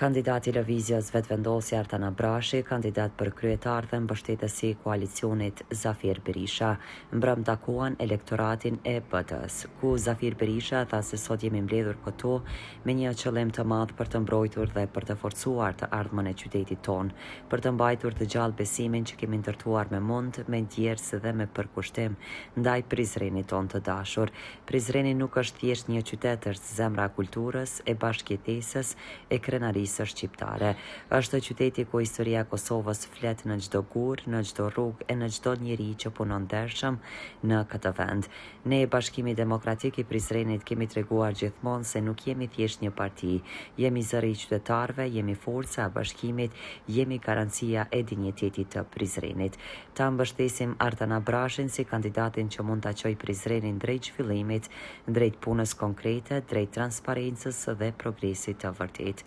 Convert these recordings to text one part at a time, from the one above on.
Kandidati i Lëvizjes Vetëvendosje Artan Abrashi, kandidat për kryetar dhe mbështetësi i koalicionit Zafir Berisha, mbrëm takuan elektoratin e PD-s, ku Zafir Berisha tha se sot jemi mbledhur këtu me një qëllim të madh për të mbrojtur dhe për të forcuar të ardhmën e qytetit ton, për të mbajtur të gjallë besimin që kemi ndërtuar me mund, me djerës dhe me përkushtim ndaj Prizrenit ton të dashur. Prizreni nuk është thjesht një qytet, është zemra e kulturës, e bashkëjetesës, e krenarisë shqiptare. Është qyteti ku historia e Kosovës flet në çdo gur, në çdo rrugë e në çdo njeri që punon ndershëm në këtë vend. Ne Bashkimi Demokratik i Prizrenit kemi treguar gjithmonë se nuk jemi thjesht një parti, jemi zëri i qytetarëve, jemi forca e bashkimit, jemi garancia e dinjitetit të Prizrenit. Ta mbështesim Artan Abrashin si kandidatin që mund ta çojë Prizrenin drejt zhvillimit, drejt punës konkrete, drejt transparencës dhe progresit të vërtet.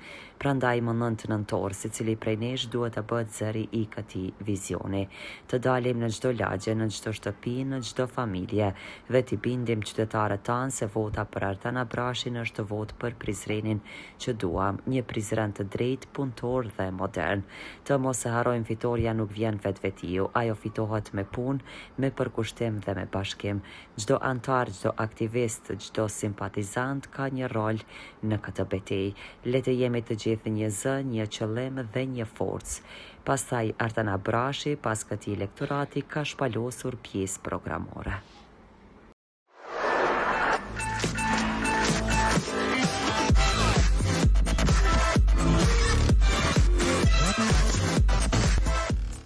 Prandaj më 9 nëntor, secili prej nesh duhet të bëhet zëri i këtij vizioni. Të dalim në çdo lagje, në çdo shtëpi, në çdo familje dhe t'i bindim qytetarët tanë se vota për Artan Abrashin është votë për Prizrenin që duam, një Prizren të drejtë, punëtor dhe modern. Të mos e harrojmë, fitoria nuk vjen vetvetiu, ajo fitohet me punë, me përkushtim dhe me bashkim. Çdo antar, çdo aktivist, çdo simpatizant ka një rol në këtë betejë. Le të jemi të gjithë një zë, një qëllim dhe një forcë. Pastaj Artan Abrashi, pas këtij elektorati, ka shpalosur pjesë programore.